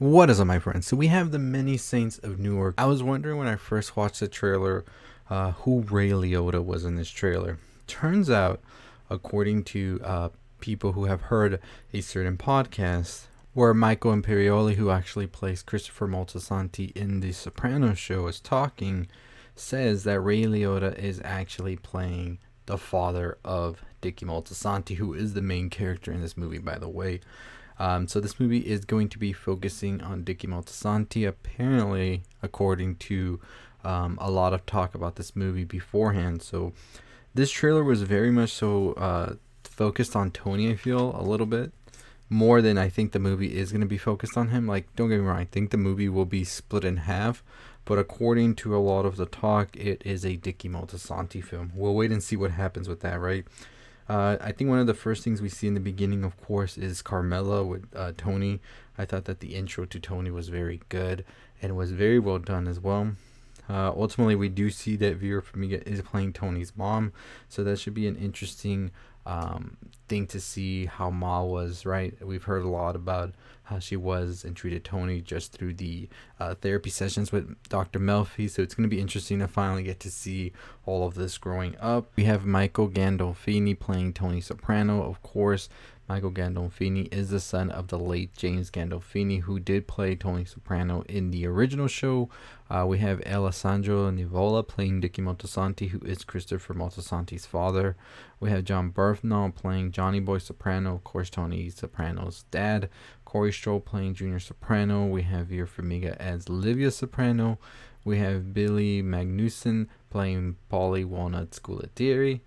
What is up, my friends? So we have the many saints of Newark. I was wondering when I first watched the trailer, who Ray Liotta was in this trailer. Turns out, according to people who have heard a certain podcast, where Michael Imperioli, who actually plays Christopher Moltisanti in the Sopranos show, is talking, says that Ray Liotta is actually playing the father of Dickie Moltisanti, who is the main character in this movie, by the way. So this movie is going to be focusing on Dickie Moltisanti, apparently, according to a lot of talk about this movie beforehand. So this trailer was very much so focused on Tony, I feel, a little bit. More than I think the movie is going to be focused on him. Like, don't get me wrong, I think the movie will be split in half. But according to a lot of the talk, it is a Dickie Moltisanti film. We'll wait and see what happens with that, right? I think one of the first things we see in the beginning, of course, is Carmela with Tony. I thought that the intro to Tony was very good and was very well done as well. Ultimately, we do see that Vera Farmiga is playing Tony's mom, so that should be an interesting thing to see how Ma was, right? We've heard a lot about how she was and treated Tony just through the therapy sessions with Dr. Melfi, so it's going to be interesting to finally get to see all of this growing up. We have Michael Gandolfini playing Tony Soprano, of course. Michael Gandolfini is the son of the late James Gandolfini, who did play Tony Soprano in the original show. We have Alessandro Nivola playing Dickie Moltisanti, who is Christopher Moltisanti's father. We have John Bernthal playing Johnny Boy Soprano, of course, Tony Soprano's dad. Corey Stroll playing Junior Soprano. We have Vera Farmiga as Livia Soprano. We have Billy Magnuson playing Paulie Walnut Sculattieri.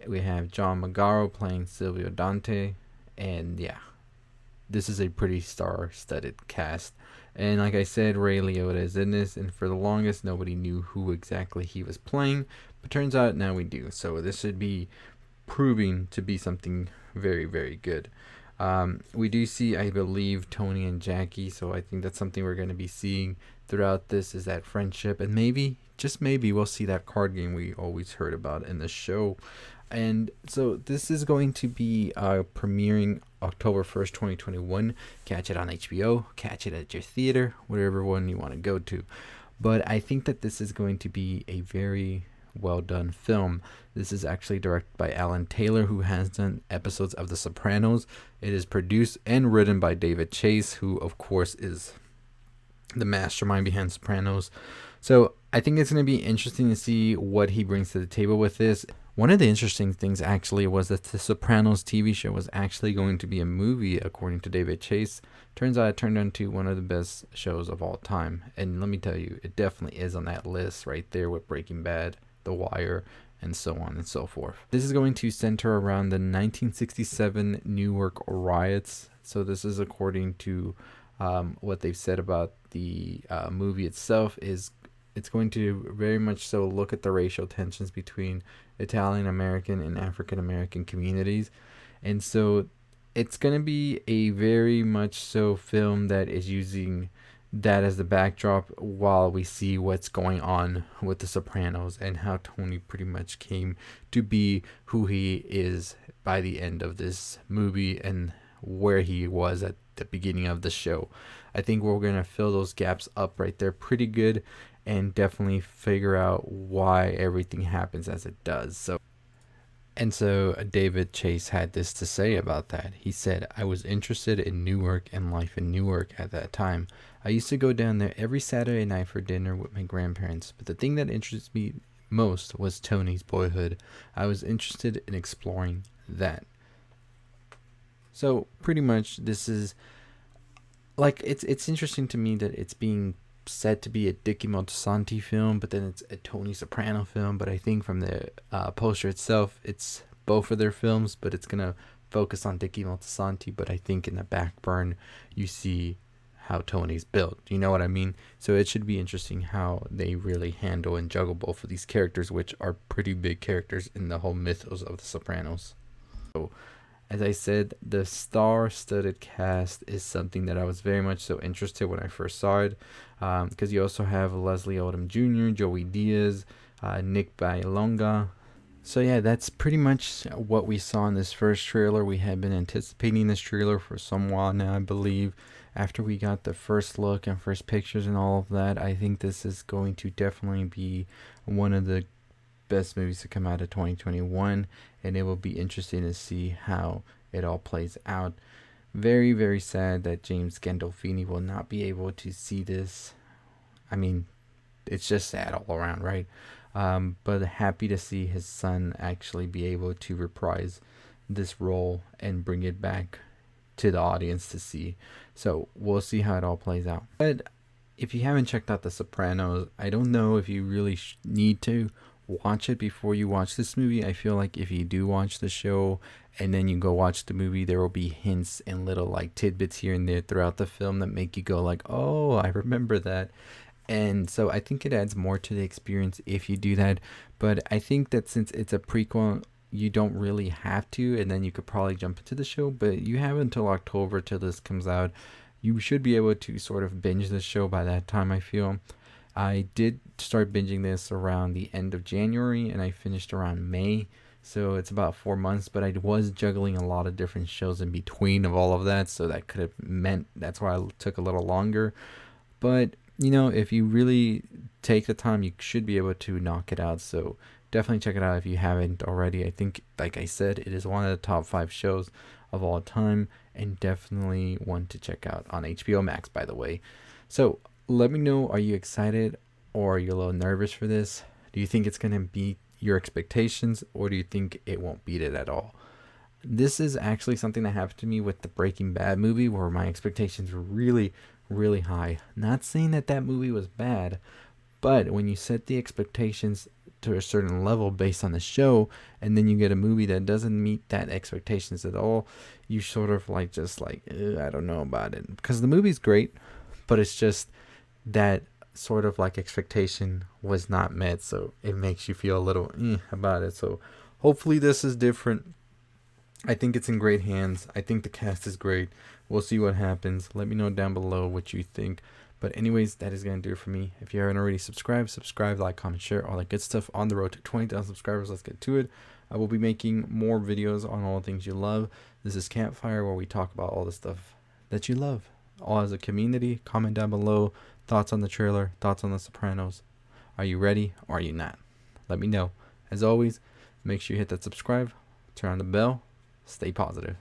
We have John Magaro playing Silvio Dante. And yeah, this is a pretty star-studded cast. And like I said, Ray Liotta is in this, and for the longest, nobody knew who exactly he was playing. But turns out now we do. So this should be proving to be something very, very good. We do see, I believe, Tony and Jackie, so I think that's something we're going to be seeing throughout this, is that friendship. And maybe, just maybe, we'll see that card game we always heard about in the show. And so this is going to be premiering October 1st, 2021. Catch it on HBO, catch it at your theater, whatever one you want to go to. But I think that this is going to be a very well done film. This is actually directed by Alan Taylor, who has done episodes of The Sopranos. It is produced and written by David Chase, who of course is the mastermind behind Sopranos. So I think it's going to be interesting to see what he brings to the table with this. One of the interesting things actually was that the Sopranos TV show was actually going to be a movie, according to David Chase. Turns out it turned into one of the best shows of all time. And let me tell you, it definitely is on that list right there with Breaking Bad, The Wire, and so on and so forth. This is going to center around the 1967 Newark Riots. So this is according to what they've said about the movie itself. Is it's going to very much so look at the racial tensions between Italian American and African American communities. And so it's going to be a very much so film that is using that as the backdrop while we see what's going on with the Sopranos and how Tony pretty much came to be who he is by the end of this movie and where he was at the beginning of the show. I think we're going to fill those gaps up right there pretty good and definitely figure out why everything happens as it does. So David Chase had this to say about that. He said, "I was interested in Newark and life in Newark at that time. I used to go down there every Saturday night for dinner with my grandparents, but the thing that interested me most was Tony's boyhood. I was interested in exploring that." So pretty much this is like it's interesting to me that it's being said to be a Dickie Moltisanti film, but then it's a Tony Soprano film. But I think from the poster itself, it's both of their films, but it's gonna focus on Dickie Moltisanti. But I think in the back burn, you see how Tony's built. You know what I mean? So it should be interesting how they really handle and juggle both of these characters, which are pretty big characters in the whole mythos of the Sopranos. So, as I said, the star-studded cast is something that I was very much so interested when I first saw it, because you also have Leslie Odom Jr., Joey Diaz, Nick Bailonga. So yeah, that's pretty much what we saw in this first trailer. We had been anticipating this trailer for some while now, I believe, after we got the first look and first pictures and all of that, I think this is going to definitely be one of the best movies to come out of 2021, and it will be interesting to see how it all plays out. Very, very sad that James Gandolfini will not be able to see this. I mean, it's just sad all around, right? But happy to see his son actually be able to reprise this role and bring it back to the audience to see. So we'll see how it all plays out. But if you haven't checked out The Sopranos, I don't know if you really need to watch it before you watch this movie. I feel like if you do watch the show and then you go watch the movie, there will be hints and little like tidbits here and there throughout the film that make you go like, oh, I remember that. And so I think it adds more to the experience if you do that. But I think that since it's a prequel, you don't really have to, and then you could probably jump into the show. But you have until October till this comes out. You should be able to sort of binge the show by that time, I feel. I did start binging this around the end of January, and I finished around May. So it's about 4 months, but I was juggling a lot of different shows in between of all of that. So that could have meant that's why it took a little longer. But if you really take the time, you should be able to knock it out. So definitely check it out if you haven't already. I think, like I said, it is one of the top 5 shows of all time, and definitely one to check out on HBO Max, by the way. So let me know, are you excited or are you a little nervous for this? Do you think it's going to beat your expectations, or do you think it won't beat it at all? This is actually something that happened to me with the Breaking Bad movie, where my expectations were really, really high. Not saying that that movie was bad, but when you set the expectations to a certain level based on the show, and then you get a movie that doesn't meet that expectations at all, you sort of like just like, I don't know about it. Because the movie's great, but it's just that sort of like expectation was not met, so it makes you feel a little about it. So hopefully this is different. I think it's in great hands. I think the cast is great. We'll see what happens. Let me know down below what you think. But anyways, that is going to do it for me. If you haven't already subscribed, like, comment, share, all that good stuff. On the road to 20,000 subscribers. Let's get to it. I will be making more videos on all the things you love. This is Campfire, where we talk about all the stuff that you love. All as a community. Comment down below. Thoughts on the trailer. Thoughts on The Sopranos. Are you ready or are you not? Let me know. As always, make sure you hit that subscribe. Turn on the bell. Stay positive.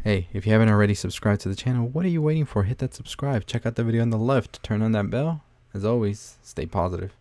Hey, if you haven't already subscribed to the channel, what are you waiting for? Hit that subscribe. Check out the video on the left. Turn on that bell. As always, stay positive.